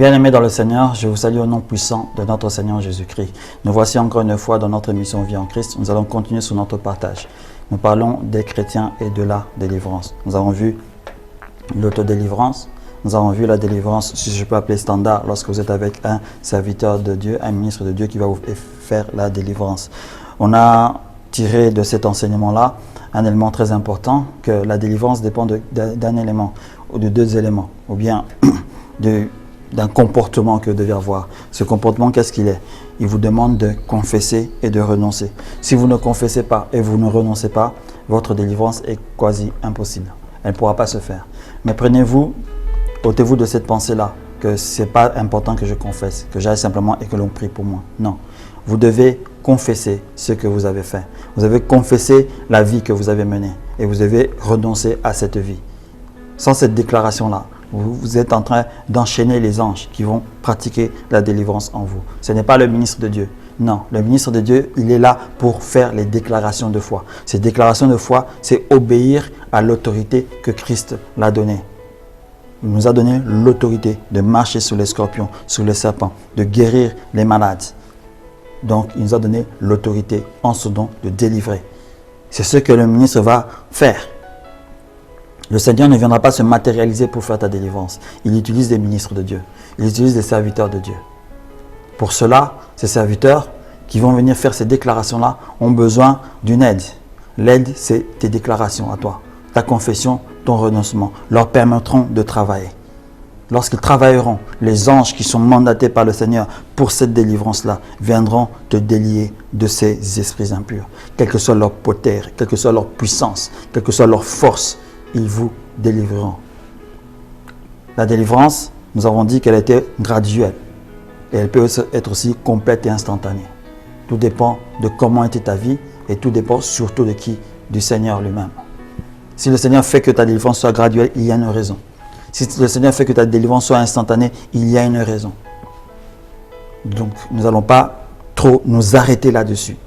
Bien-aimés dans le Seigneur, je vous salue au nom puissant de notre Seigneur Jésus-Christ. Nous voici encore une fois dans notre émission Vie en Christ. Nous allons continuer sur notre partage. Nous parlons des chrétiens et de la délivrance. Nous avons vu l'autodélivrance. Nous avons vu la délivrance, si je peux appeler standard, lorsque vous êtes avec un serviteur de Dieu, un ministre de Dieu qui va vous faire la délivrance. On a tiré de cet enseignement-là un élément très important, que la délivrance dépend d'un élément, ou de deux éléments, ou bien d'un comportement que vous devez avoir. Ce comportement, qu'est-ce qu'il est? Il vous demande de confesser et de renoncer. Si vous ne confessez pas et vous ne renoncez pas, votre délivrance est quasi impossible. Elle ne pourra pas se faire. Mais ôtez-vous de cette pensée-là, que ce n'est pas important que je confesse, que j'aille simplement et que l'on prie pour moi. Non. Vous devez confesser ce que vous avez fait. Vous avez confessé la vie que vous avez menée et vous devez renoncer à cette vie. Sans cette déclaration-là, vous êtes en train d'enchaîner les anges qui vont pratiquer la délivrance en vous. Ce n'est pas le ministre de Dieu. Non, le ministre de Dieu, il est là pour faire les déclarations de foi. Ces déclarations de foi, c'est obéir à l'autorité que Christ l'a donnée. Il nous a donné l'autorité de marcher sur les scorpions, sur les serpents, de guérir les malades. Donc, il nous a donné l'autorité en ce don de délivrer. C'est ce que le ministre va faire. Le Seigneur ne viendra pas se matérialiser pour faire ta délivrance. Il utilise des ministres de Dieu. Il utilise des serviteurs de Dieu. Pour cela, ces serviteurs qui vont venir faire ces déclarations-là ont besoin d'une aide. L'aide, c'est tes déclarations à toi. Ta confession, ton renoncement leur permettront de travailler. Lorsqu'ils travailleront, les anges qui sont mandatés par le Seigneur pour cette délivrance-là viendront te délier de ces esprits impurs. Quelle que soit leur potère, quelle que soit leur puissance, quelle que soit leur force, ils vous délivreront. La délivrance, nous avons dit qu'elle était graduelle. Et elle peut être aussi complète et instantanée. Tout dépend de comment était ta vie et tout dépend surtout de qui? Du Seigneur lui-même. Si le Seigneur fait que ta délivrance soit graduelle, il y a une raison. Si le Seigneur fait que ta délivrance soit instantanée, il y a une raison. Donc, nous n'allons pas trop nous arrêter là-dessus.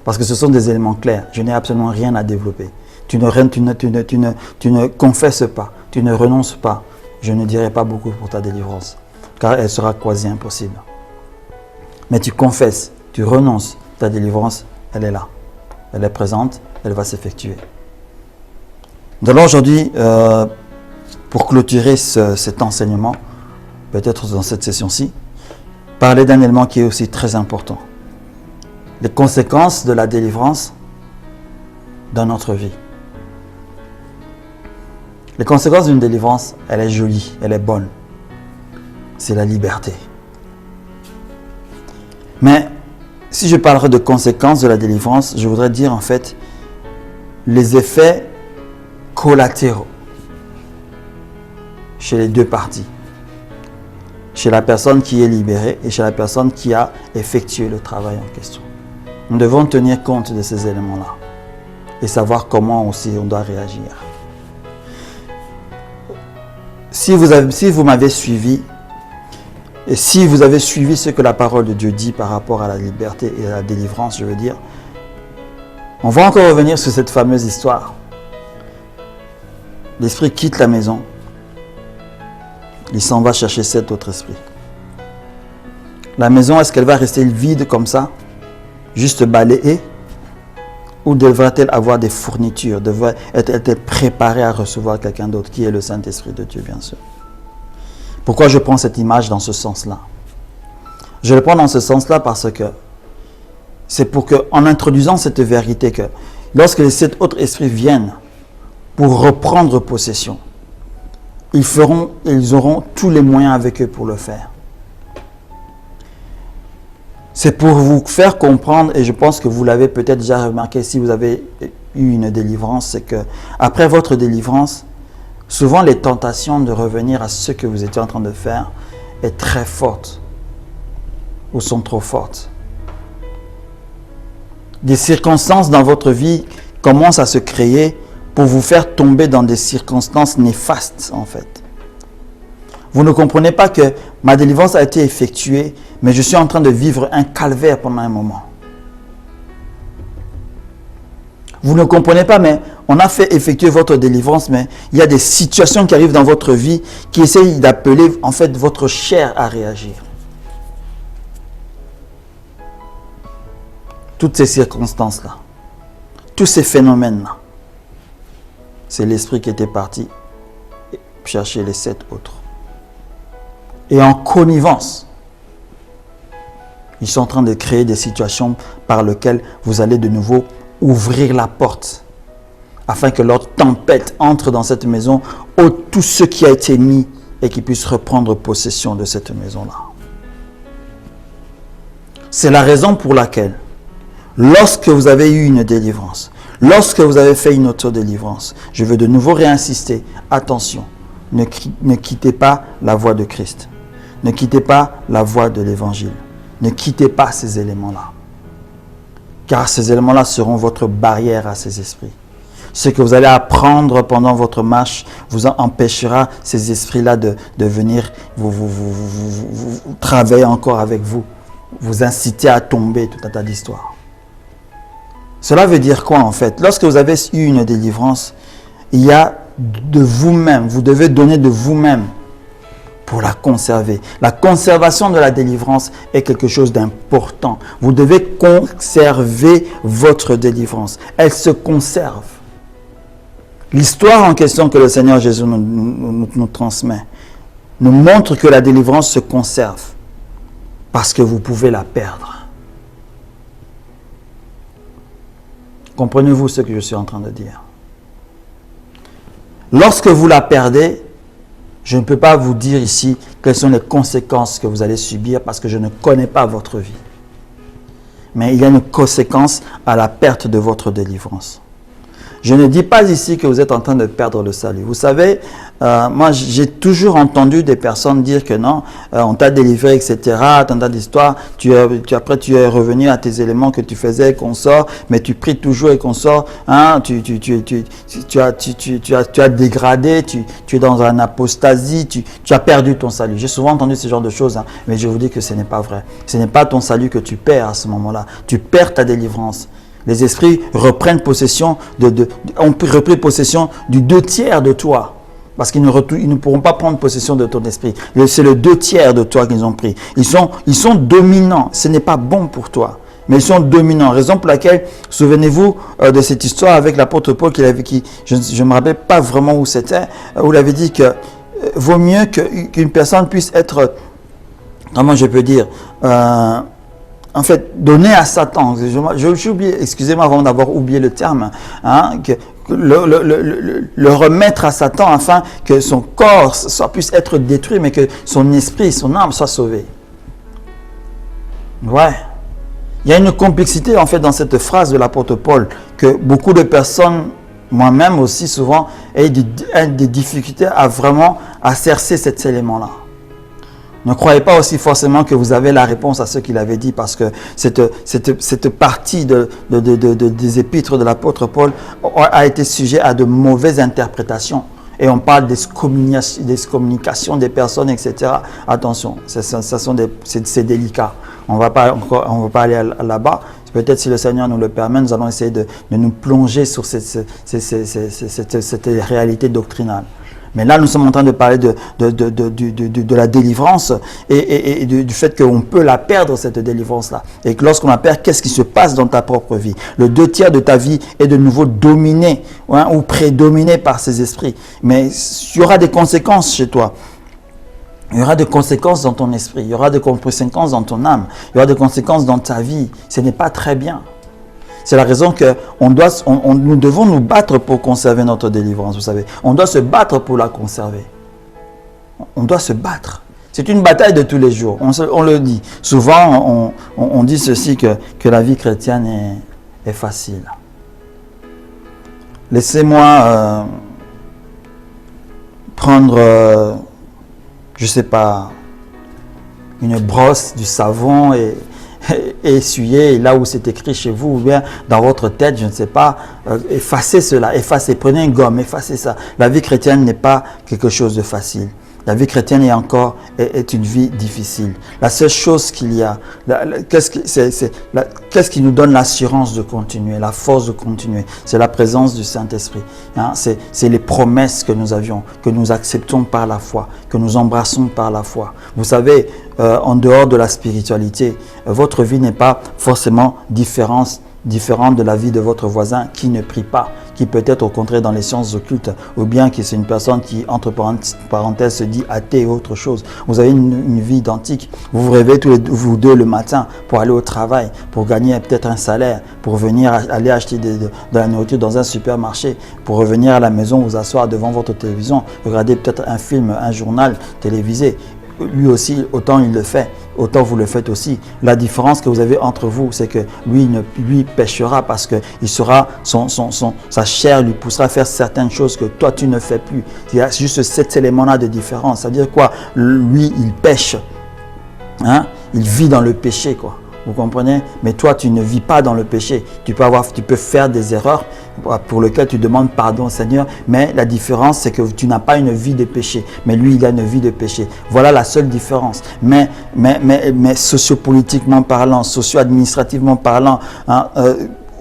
Parce que ce sont des éléments clairs. Je n'ai absolument rien à développer. Tu ne confesses pas, tu ne renonces pas. Je ne dirai pas beaucoup pour ta délivrance, car elle sera quasi impossible. Mais tu confesses, tu renonces, ta délivrance, elle est là. Elle est présente, elle va s'effectuer. Nous allons aujourd'hui, pour clôturer cet enseignement, peut-être dans cette session-ci, parler d'un élément qui est aussi très important. Les conséquences de la délivrance dans notre vie. Les conséquences d'une délivrance, elle est jolie, elle est bonne. C'est la liberté. Mais si je parlerai de conséquences de la délivrance, je voudrais dire en fait les effets collatéraux chez les deux parties. Chez la personne qui est libérée et chez la personne qui a effectué le travail en question. Nous devons tenir compte de ces éléments-là et savoir comment aussi on doit réagir. Si vous m'avez suivi, et si vous avez suivi ce que la parole de Dieu dit par rapport à la liberté et à la délivrance, je veux dire, on va encore revenir sur cette fameuse histoire. L'esprit quitte la maison, il s'en va chercher 7 autres esprits. La maison, est-ce qu'elle va rester vide comme ça, juste balayée, ou devrait-elle avoir des fournitures, devrait-elle préparée à recevoir quelqu'un d'autre, qui est le Saint-Esprit de Dieu, bien sûr. Pourquoi je prends cette image dans ce sens-là? Je le prends dans ce sens-là parce que c'est pour qu'en introduisant cette vérité, que lorsque les 7 autres esprits viennent pour reprendre possession, ils auront tous les moyens avec eux pour le faire. C'est pour vous faire comprendre, et je pense que vous l'avez peut-être déjà remarqué si vous avez eu une délivrance, c'est que après votre délivrance, souvent les tentations de revenir à ce que vous étiez en train de faire est très fortes ou sont trop fortes. Des circonstances dans votre vie commencent à se créer pour vous faire tomber dans des circonstances néfastes en fait. Vous ne comprenez pas que ma délivrance a été effectuée, mais je suis en train de vivre un calvaire pendant un moment. Vous ne comprenez pas, mais on a fait effectuer votre délivrance, mais il y a des situations qui arrivent dans votre vie qui essayent d'appeler en fait votre chair à réagir. Toutes ces circonstances-là, tous ces phénomènes-là, c'est l'esprit qui était parti chercher les 7 autres. Et en connivence, ils sont en train de créer des situations par lesquelles vous allez de nouveau ouvrir la porte afin que leur tempête entre dans cette maison, tout ce qui a été mis et qu'ils puissent reprendre possession de cette maison-là. C'est la raison pour laquelle, lorsque vous avez eu une délivrance, lorsque vous avez fait une auto-délivrance, je veux de nouveau réinsister, attention, ne quittez pas la voie de Christ. Ne quittez pas la voie de l'Évangile. Ne quittez pas ces éléments-là. Car ces éléments-là seront votre barrière à ces esprits. Ce que vous allez apprendre pendant votre marche vous empêchera ces esprits-là de venir vous travailler encore avec vous. Vous inciter à tomber, tout un tas d'histoires. Cela veut dire quoi en fait? Lorsque vous avez eu une délivrance, il y a de vous-même, vous devez donner de vous-même pour la conserver. La conservation de la délivrance est quelque chose d'important. Vous devez conserver votre délivrance. Elle se conserve. L'histoire en question que le Seigneur Jésus nous transmet nous montre que la délivrance se conserve parce que vous pouvez la perdre. Comprenez-vous ce que je suis en train de dire? Lorsque vous la perdez, je ne peux pas vous dire ici quelles sont les conséquences que vous allez subir parce que je ne connais pas votre vie. Mais il y a une conséquence à la perte de votre délivrance. Je ne dis pas ici que vous êtes en train de perdre le salut. Vous savez, moi j'ai toujours entendu des personnes dire que non, on t'a délivré, etc. Tant d'histoires, après tu es revenu à tes éléments que tu faisais, qu'on sort, mais tu pries toujours et qu'on sort. Hein, tu as dégradé, tu es dans une apostasie, tu as perdu ton salut. J'ai souvent entendu ce genre de choses, hein, mais je vous dis que ce n'est pas vrai. Ce n'est pas ton salut que tu perds à ce moment-là. Tu perds ta délivrance. Les esprits reprennent possession ont repris possession du 2/3 de toi. Parce qu'ils ne pourront pas prendre possession de ton esprit. C'est le 2/3 de toi qu'ils ont pris. Ils sont dominants. Ce n'est pas bon pour toi. Mais ils sont dominants. Raison pour laquelle, souvenez-vous de cette histoire avec l'apôtre Paul je ne me rappelle pas vraiment où c'était, où il avait dit que vaut mieux qu'une personne puisse être, comment je peux dire, en fait, donner à Satan, j'ai oublié, excusez-moi avant d'avoir oublié le terme, hein, le remettre à Satan afin que son corps puisse être détruit, mais que son esprit, son âme soit sauvée. Ouais. Il y a une complexité en fait dans cette phrase de l'apôtre Paul que beaucoup de personnes, moi-même aussi souvent, aient des difficultés à vraiment cercer cet élément-là. Ne croyez pas aussi forcément que vous avez la réponse à ce qu'il avait dit parce que cette partie des épîtres de l'apôtre Paul a été sujet à de mauvaises interprétations. Et on parle d'excommunication des personnes, etc. Attention, c'est délicat. On va pas aller là-bas. Peut-être si le Seigneur nous le permet, nous allons essayer de nous plonger sur cette réalité doctrinale. Mais là, nous sommes en train de parler de la délivrance et du fait qu'on peut la perdre, cette délivrance-là. Et que lorsqu'on la perd, qu'est-ce qui se passe dans ta propre vie? Le 2/3 de ta vie est de nouveau dominé, hein, ou prédominé par ces esprits. Mais il y aura des conséquences chez toi. Il y aura des conséquences dans ton esprit. Il y aura des conséquences dans ton âme. Il y aura des conséquences dans ta vie. Ce n'est pas très bien. C'est la raison que nous devons nous battre pour conserver notre délivrance, vous savez. On doit se battre pour la conserver. On doit se battre. C'est une bataille de tous les jours. On le dit. Souvent, on dit ceci, que la vie chrétienne est facile. Laissez-moi prendre, je ne sais pas, une brosse, du savon et essuyer là où c'est écrit chez vous ou bien dans votre tête, je ne sais pas, effacez cela, prenez une gomme, effacez ça. La vie chrétienne n'est pas quelque chose de facile. La vie chrétienne est une vie difficile. La seule chose qu'il y a, qu'est-ce qui nous donne l'assurance de continuer, la force de continuer? C'est la présence du Saint-Esprit. Hein? C'est les promesses que nous avions, que nous acceptons par la foi, que nous embrassons par la foi. Vous savez, en dehors de la spiritualité, votre vie n'est pas forcément différente de la vie de votre voisin qui ne prie pas, qui peut être au contraire dans les sciences occultes, ou bien qui c'est une personne qui, entre parenthèses, se dit athée ou autre chose. Vous avez une vie identique. Vous vous réveillez vous deux le matin pour aller au travail, pour gagner peut-être un salaire, pour venir aller acheter de la nourriture dans un supermarché, pour revenir à la maison, vous asseoir devant votre télévision, regarder peut-être un film, un journal télévisé. Lui aussi, autant il le fait, autant vous le faites aussi. La différence que vous avez entre vous, c'est que lui péchera parce que il sera, sa chair lui poussera à faire certaines choses que toi tu ne fais plus. Il y a juste cet élément-là de différence. C'est-à-dire quoi? Lui, il pêche. Hein? Il vit dans le péché, quoi. Vous comprenez? Mais toi, tu ne vis pas dans le péché. Tu peux faire des erreurs pour lesquelles tu demandes pardon au Seigneur. Mais la différence, c'est que tu n'as pas une vie de péché. Mais lui, il a une vie de péché. Voilà la seule différence. Mais sociopolitiquement parlant, socio-administrativement parlant, hein,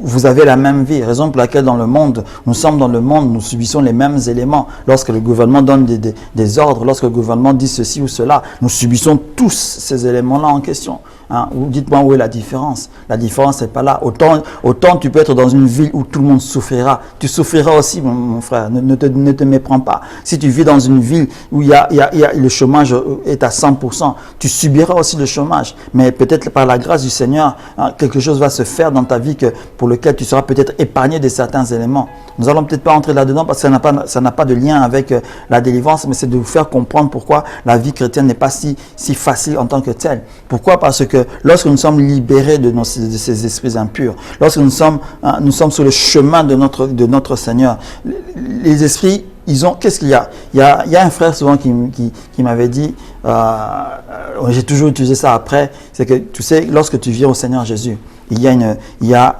vous avez la même vie, raison pour laquelle dans le monde, nous sommes dans le monde, nous subissons les mêmes éléments. Lorsque le gouvernement donne des ordres, lorsque le gouvernement dit ceci ou cela, nous subissons tous ces éléments-là en question. Hein? Dites-moi où est la différence. La différence n'est pas là. Autant tu peux être dans une ville où tout le monde souffrira. Tu souffriras aussi, mon frère. Ne te méprends pas. Si tu vis dans une ville où le chômage est à 100%, tu subiras aussi le chômage. Mais peut-être par la grâce du Seigneur, hein, quelque chose va se faire dans ta vie pour lequel tu seras peut-être épargné de certains éléments. Nous n'allons peut-être pas entrer là-dedans parce que ça n'a pas de lien avec la délivrance, mais c'est de vous faire comprendre pourquoi la vie chrétienne n'est pas si facile en tant que telle. Pourquoi? Parce que lorsque nous sommes libérés de ces esprits impurs, lorsque nous sommes sur le chemin de notre Seigneur, les esprits, qu'est-ce qu'il y a? Il y a un frère souvent qui m'avait dit, j'ai toujours utilisé ça après, c'est que tu sais, lorsque tu viens au Seigneur Jésus, il y a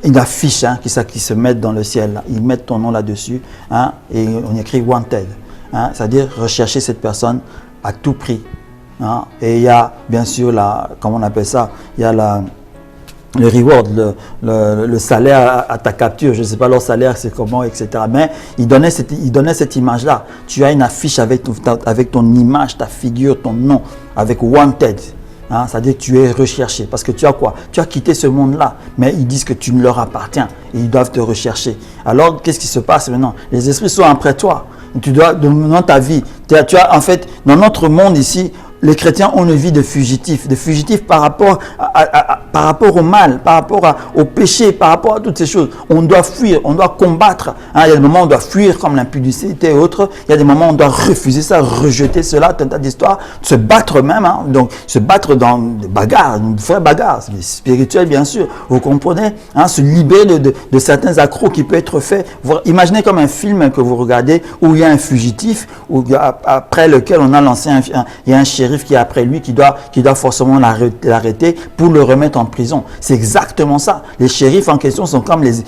une affiche, hein, qui se met dans le ciel. Là. Ils mettent ton nom là-dessus, hein, et on écrit wanted, hein, c'est-à-dire rechercher cette personne à tout prix. Hein. Et il y a bien sûr comment on appelle ça, il y a le reward, le salaire à ta capture. Je ne sais pas leur salaire c'est comment, etc. Mais il donnait cette image-là. Tu as une affiche avec ton image, ta figure, ton nom, avec wanted. Hein, c'est-à-dire que tu es recherché. Parce que tu as quoi? Tu as quitté ce monde-là. Mais ils disent que tu ne leur appartiens. Et ils doivent te rechercher. Alors, qu'est-ce qui se passe maintenant? Les esprits sont après toi. Tu dois, dans ta vie, tu as, en fait, dans notre monde ici, les chrétiens ont une vie de fugitifs par rapport au mal, par rapport au péché, par rapport à toutes ces choses. On doit fuir, on doit combattre. Hein, il y a des moments où on doit fuir comme l'impudicité et autres. Il y a des moments où on doit refuser ça, rejeter cela, tout un tas d'histoires, se battre même. Hein, donc, se battre dans des bagarres, une vraie bagarre, c'est spirituel bien sûr. Vous comprenez, hein, se libérer de certains accros qui peuvent être faits. Imaginez comme un film que vous regardez où il y a un fugitif, après lequel on a lancé il y a un shérif qui est après lui, qui doit forcément l'arrêter pour le remettre en prison. C'est exactement ça. Les shérifs en question sont comme les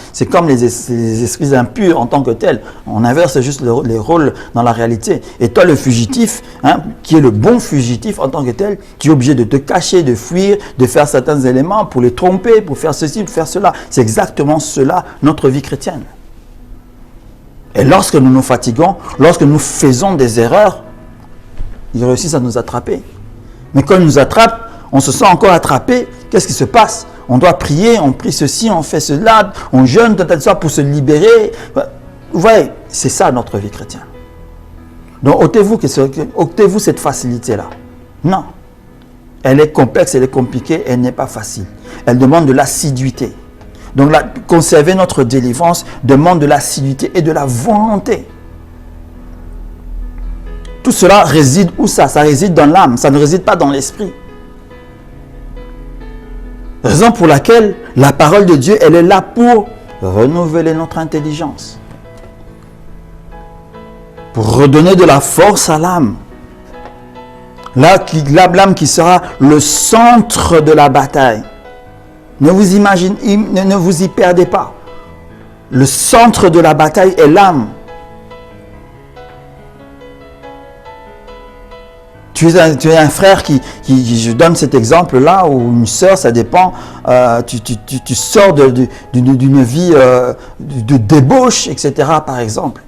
esprits impurs en tant que tels. On inverse juste les rôles dans la réalité. Et toi, le fugitif, hein, qui est le bon fugitif en tant que tel, tu es obligé de te cacher, de fuir, de faire certains éléments pour les tromper, pour faire ceci, pour faire cela. C'est exactement cela, notre vie chrétienne. Et lorsque nous nous fatiguons, lorsque nous faisons des erreurs, ils réussissent à nous attraper. Mais quand ils nous attrapent, on se sent encore attrapé. Qu'est-ce qui se passe? On doit prier, on prie ceci, on fait cela, on jeûne, tout ça pour se libérer. Vous voyez, c'est ça notre vie chrétienne. Donc ôtez-vous cette facilité-là. Non. Elle est complexe, elle est compliquée, elle n'est pas facile. Elle demande de l'assiduité. Donc conserver notre délivrance demande de l'assiduité et de la volonté. Tout cela réside où ça? Ça réside dans l'âme, ça ne réside pas dans l'esprit. Raison pour laquelle la parole de Dieu, elle est là pour renouveler notre intelligence. Pour redonner de la force à l'âme. L'âme qui sera le centre de la bataille. Ne vous y perdez pas. Le centre de la bataille est l'âme. Tu es un frère je donne cet exemple-là, ou une sœur, ça dépend, tu sors d'une vie de débauche, etc., par exemple.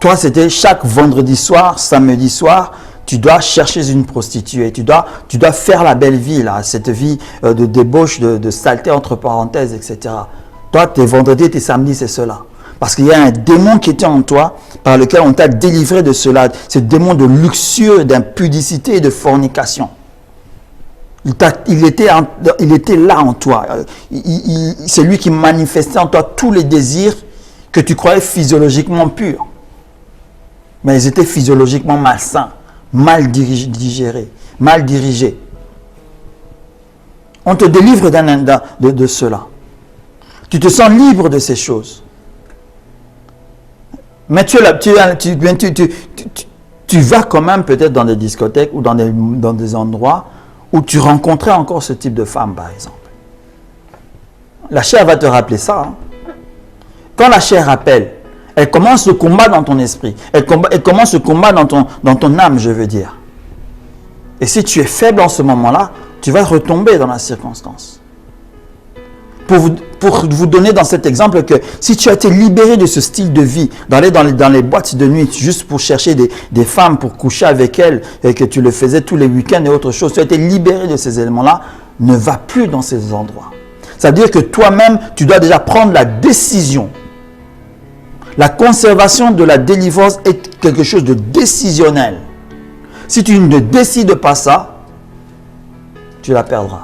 Toi, c'était chaque vendredi soir, samedi soir, tu dois chercher une prostituée, tu dois faire la belle vie, là, cette vie de débauche, de saleté, entre parenthèses, etc. Toi, tes vendredis et tes samedis, c'est cela. Parce qu'il y a un démon qui était en toi, par lequel on t'a délivré de cela, ce démon de luxure, d'impudicité et de fornication. Il était là en toi. C'est lui qui manifestait en toi tous les désirs que tu croyais physiologiquement purs. Mais ils étaient physiologiquement malsains, mal digérés, mal dirigés. On te délivre de cela. Tu te sens libre de ces choses. Mais tu vas quand même peut-être dans des discothèques ou dans des endroits où tu rencontrais encore ce type de femme, par exemple. La chair va te rappeler ça. Hein. Quand la chair rappelle, elle commence le combat dans ton esprit. Elle commence le combat dans ton âme, je veux dire. Et si tu es faible en ce moment-là, tu vas retomber dans la circonstance. Pour vous donner dans cet exemple que si tu as été libéré de ce style de vie, d'aller dans les boîtes de nuit juste pour chercher des femmes, pour coucher avec elles, et que tu le faisais tous les week-ends et autre chose, tu as été libéré de ces éléments-là, ne va plus dans ces endroits. Ça veut dire que toi-même, tu dois déjà prendre la décision. La conservation de la délivrance est quelque chose de décisionnel. Si tu ne décides pas ça, tu la perdras.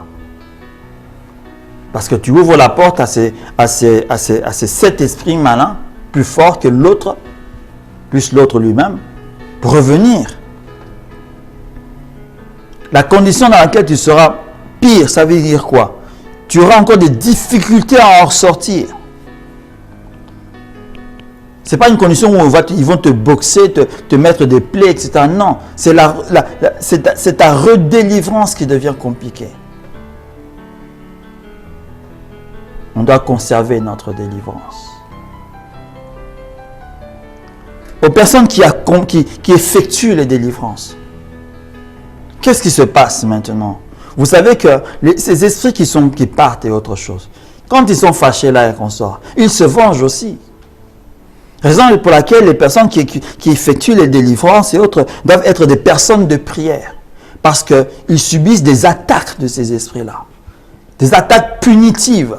Parce que tu ouvres la porte à ces 7 esprits malins, plus forts que l'autre, plus l'autre lui-même, pour revenir. La condition dans laquelle tu seras pire, ça veut dire quoi? Tu auras encore des difficultés à en ressortir. Ce n'est pas une condition où ils vont te boxer, te mettre des plaies, etc. Non, c'est ta redélivrance qui devient compliquée. On doit conserver notre délivrance. Aux personnes qui effectuent les délivrances, qu'est-ce qui se passe maintenant? Vous savez que ces esprits qui partent et autre chose, quand ils sont fâchés là et qu'on sort, ils se vengent aussi. Raison pour laquelle les personnes qui effectuent les délivrances et autres doivent être des personnes de prière. Parce qu'ils subissent des attaques de ces esprits-là. Des attaques punitives.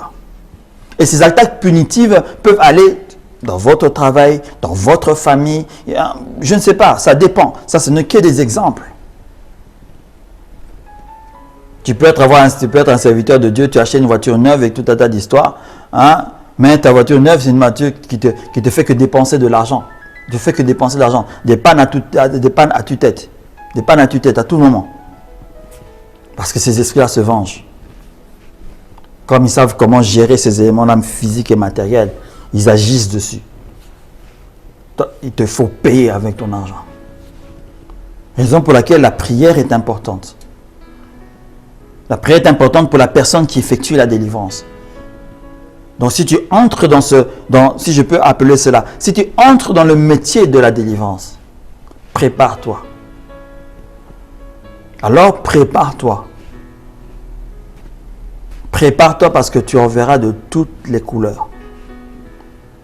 Et ces attaques punitives peuvent aller dans votre travail, dans votre famille. Je ne sais pas, ça dépend. Ça, ce n'est que des exemples. Tu peux être un serviteur de Dieu, tu achètes une voiture neuve avec tout un tas d'histoires. Hein? Mais ta voiture neuve, c'est une voiture qui te fait que dépenser de l'argent. Tu fais que dépenser de l'argent. Des pannes à tue-tête. Des pannes à tue-tête à tout moment. Parce que ces esprits-là se vengent. Comme ils savent comment gérer ces éléments-là physiques et matériels, ils agissent dessus. Il te faut payer avec ton argent. Raison pour laquelle la prière est importante. La prière est importante pour la personne qui effectue la délivrance. Donc si tu entres si je peux appeler cela, si tu entres dans le métier de la délivrance, prépare-toi. Alors prépare-toi. Prépare-toi parce que tu en verras de toutes les couleurs.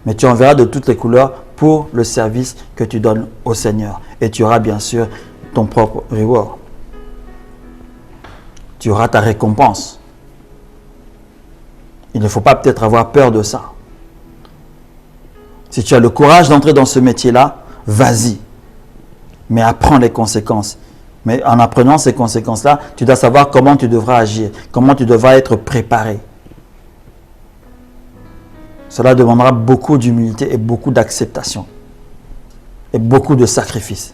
Mais tu en verras de toutes les couleurs pour le service que tu donnes au Seigneur. Et tu auras bien sûr ton propre reward. Tu auras ta récompense. Il ne faut pas peut-être avoir peur de ça. Si tu as le courage d'entrer dans ce métier-là, vas-y. Mais apprends les conséquences. Mais en apprenant ces conséquences-là, tu dois savoir comment tu devras agir, comment tu devras être préparé. Cela demandera beaucoup d'humilité et beaucoup d'acceptation. Et beaucoup de sacrifices.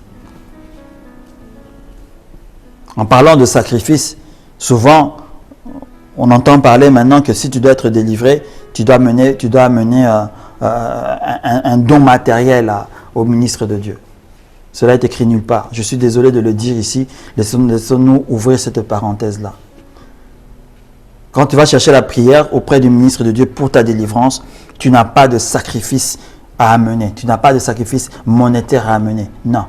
En parlant de sacrifices, souvent, on entend parler maintenant que si tu dois être délivré, tu dois amener un don matériel au ministre de Dieu. Cela est écrit nulle part. Je suis désolé de le dire ici. Laissons-nous ouvrir cette parenthèse-là. Quand tu vas chercher la prière auprès du ministre de Dieu pour ta délivrance, tu n'as pas de sacrifice à amener. Tu n'as pas de sacrifice monétaire à amener. Non.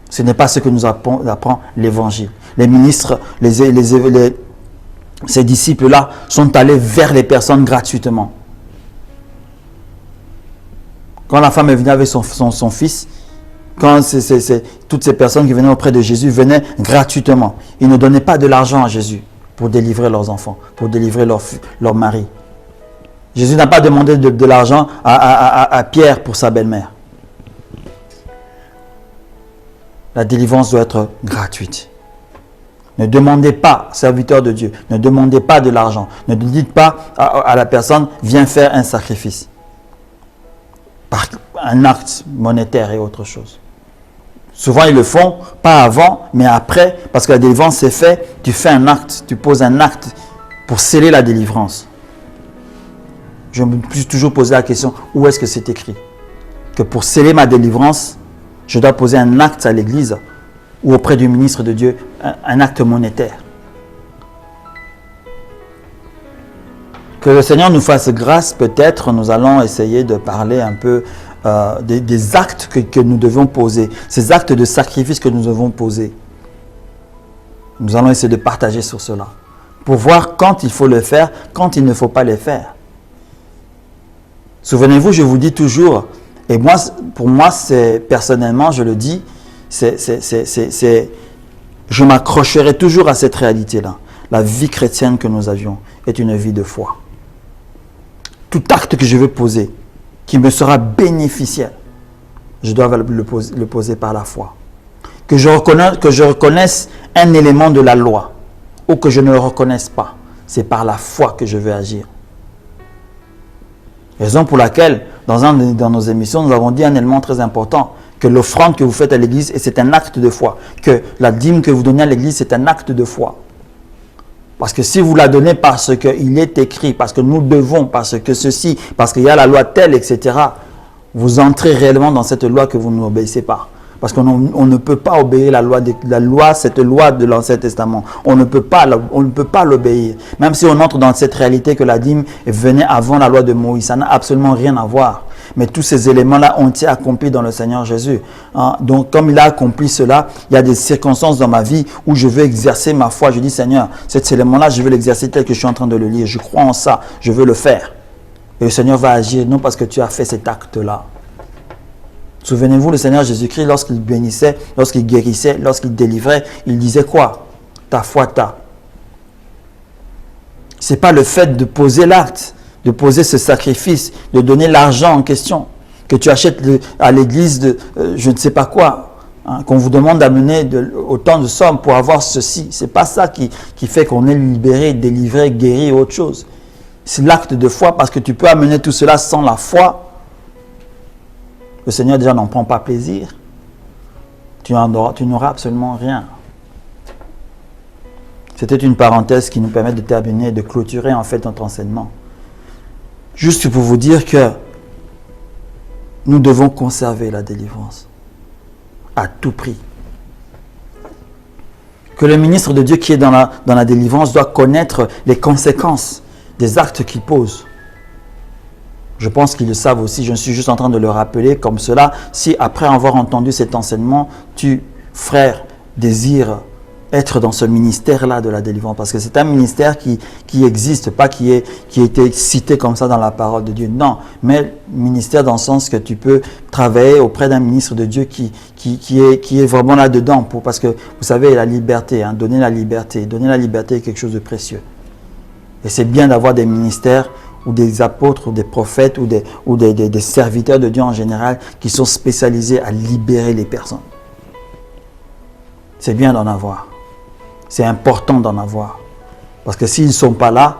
Ce n'est pas ce que nous apprend l'Évangile. Les ministres, ces disciples-là sont allés vers les personnes gratuitement. Quand la femme est venue avec son fils, quand toutes ces personnes qui venaient auprès de Jésus venaient gratuitement. Ils ne donnaient pas de l'argent à Jésus pour délivrer leurs enfants, pour délivrer leur mari. Jésus n'a pas demandé de l'argent à Pierre pour sa belle-mère. La délivrance doit être gratuite. Ne demandez pas, serviteur de Dieu, ne demandez pas de l'argent. Ne dites pas à la personne, viens faire un sacrifice. Par un acte monétaire et autre chose. Souvent, ils le font, pas avant, mais après, parce que la délivrance c'est fait, tu fais un acte, tu poses un acte pour sceller la délivrance. Je me suis toujours posé la question, où est-ce que c'est écrit? Que pour sceller ma délivrance, je dois poser un acte à l'église ou auprès du ministre de Dieu, un acte monétaire. Que le Seigneur nous fasse grâce, peut-être nous allons essayer de parler un peu des actes que nous devons poser, ces actes de sacrifice que nous devons poser. Nous allons essayer de partager sur cela, pour voir quand il faut le faire, quand il ne faut pas le faire. Souvenez-vous, je vous dis toujours, et moi, pour moi, c'est personnellement, je le dis, je m'accrocherai toujours à cette réalité-là. La vie chrétienne que nous avions est une vie de foi. Tout acte que je veux poser, qui me sera bénéficiaire, je dois le poser par la foi. Que je reconnaisse un élément de la loi, ou que je ne le reconnaisse pas, c'est par la foi que je veux agir. Raison pour laquelle, dans nos émissions, nous avons dit un élément très important, que l'offrande que vous faites à l'église, et c'est un acte de foi. Que la dîme que vous donnez à l'église, c'est un acte de foi. Parce que si vous la donnez parce qu'il est écrit, parce que nous devons, parce que ceci, parce qu'il y a la loi telle, etc., vous entrez réellement dans cette loi que vous n'obéissez pas. Parce qu'on ne peut pas obéir cette loi de l'Ancien Testament. On ne peut pas l'obéir. Même si on entre dans cette réalité que la dîme venait avant la loi de Moïse, ça n'a absolument rien à voir. Mais tous ces éléments-là ont été accomplis dans le Seigneur Jésus. Donc, comme il a accompli cela, il y a des circonstances dans ma vie où je veux exercer ma foi. Je dis, Seigneur, cet élément-là, je veux l'exercer tel que je suis en train de le lire. Je crois en ça, je veux le faire. Et le Seigneur va agir, non parce que tu as fait cet acte-là. Souvenez-vous, le Seigneur Jésus-Christ, lorsqu'il bénissait, lorsqu'il guérissait, lorsqu'il délivrait, il disait quoi? Ta foi t'a. Ce n'est pas le fait de poser l'acte, de poser ce sacrifice, de donner l'argent en question, que tu achètes à l'église de je ne sais pas quoi, qu'on vous demande d'amener autant de sommes pour avoir ceci. Ce n'est pas ça qui fait qu'on est libéré, délivré, guéri ou autre chose. C'est l'acte de foi, parce que tu peux amener tout cela sans la foi. Le Seigneur déjà n'en prend pas plaisir. Tu n'auras absolument rien. C'était une parenthèse qui nous permet de terminer, de clôturer en fait notre enseignement. Juste pour vous dire que nous devons conserver la délivrance à tout prix. Que le ministre de Dieu qui est dans la délivrance doit connaître les conséquences des actes qu'il pose. Je pense qu'ils le savent aussi, je suis juste en train de le rappeler comme cela. Si après avoir entendu cet enseignement, tu, frère, désires être dans ce ministère-là de la délivrance, parce que c'est un ministère qui existe, pas qui a été cité comme ça dans la parole de Dieu. Non, mais ministère dans le sens que tu peux travailler auprès d'un ministre de Dieu qui est vraiment là-dedans, parce que vous savez, la liberté, donner la liberté est quelque chose de précieux. Et c'est bien d'avoir des ministères ou des apôtres, ou des prophètes, ou des serviteurs de Dieu en général, qui sont spécialisés à libérer les personnes. C'est bien d'en avoir. C'est important d'en avoir. Parce que s'ils ne sont pas là,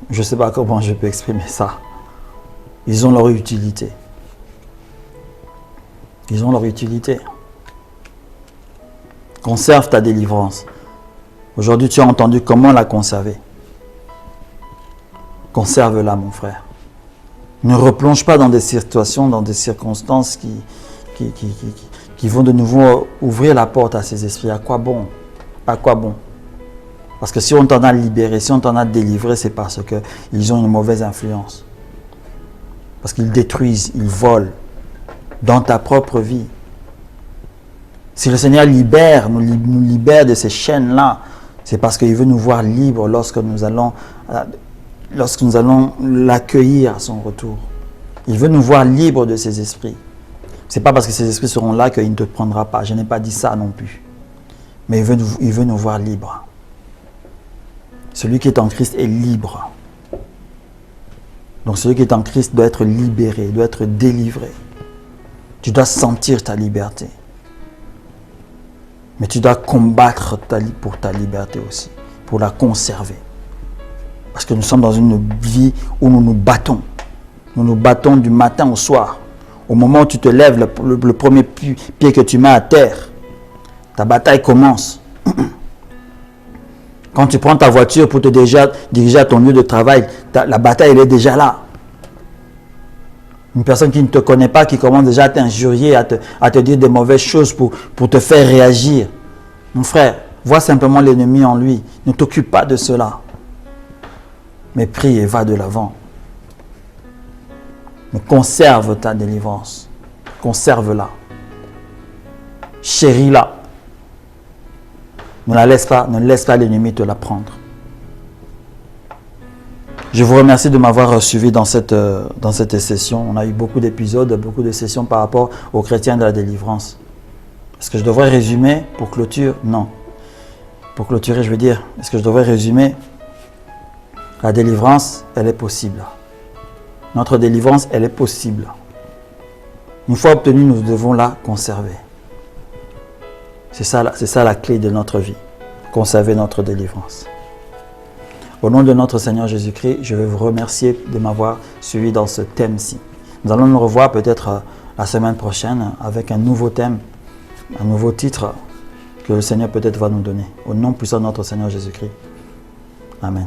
je ne sais pas comment je peux exprimer ça. Ils ont leur utilité. Ils ont leur utilité. Conserve ta délivrance. Aujourd'hui, tu as entendu comment la conserver. Conserve-la, mon frère. Ne replonge pas dans des situations, dans des circonstances qui vont de nouveau ouvrir la porte à ces esprits. À quoi bon? À quoi bon? Parce que si on t'en a libéré, si on t'en a délivré, c'est parce qu'ils ont une mauvaise influence. Parce qu'ils détruisent, ils volent. dans ta propre vie. Si le Seigneur nous libère de ces chaînes-là, c'est parce qu'il veut nous voir libres lorsque nous allons l'accueillir à son retour. Il veut nous voir libres de ces esprits. Ce n'est pas parce que ces esprits seront là qu'il ne te prendra pas. Je n'ai pas dit ça non plus. Mais il veut nous voir libres. Celui qui est en Christ est libre. Donc celui qui est en Christ doit être libéré, doit être délivré. Tu dois sentir ta liberté. Mais tu dois combattre pour ta liberté aussi, pour la conserver. Parce que nous sommes dans une vie où nous nous battons. Nous nous battons du matin au soir. Au moment où tu te lèves, le premier pied que tu mets à terre, ta bataille commence. Quand tu prends ta voiture pour te diriger à ton lieu de travail, la bataille elle est déjà là. Une personne qui ne te connaît pas, qui commence déjà à t'injurier, à te dire des mauvaises choses pour te faire réagir. Mon frère, vois simplement l'ennemi en lui. Ne t'occupe pas de cela. Mais prie et va de l'avant. Mais conserve ta délivrance. Conserve-la. Chéris-la. Ne laisse pas l'ennemi te la prendre. Je vous remercie de m'avoir suivi dans cette session. On a eu beaucoup d'épisodes, beaucoup de sessions par rapport aux chrétiens de la délivrance. Est-ce que je devrais résumer pour clôture? Non. Pour clôturer, je veux dire, est-ce que je devrais résumer? La délivrance, elle est possible. Notre délivrance, elle est possible. Une fois obtenue, nous devons la conserver. C'est ça la clé de notre vie. Conserver notre délivrance. Au nom de notre Seigneur Jésus-Christ, je veux vous remercier de m'avoir suivi dans ce thème-ci. Nous allons nous revoir peut-être la semaine prochaine avec un nouveau thème, un nouveau titre que le Seigneur peut-être va nous donner. Au nom puissant de notre Seigneur Jésus-Christ. Amen.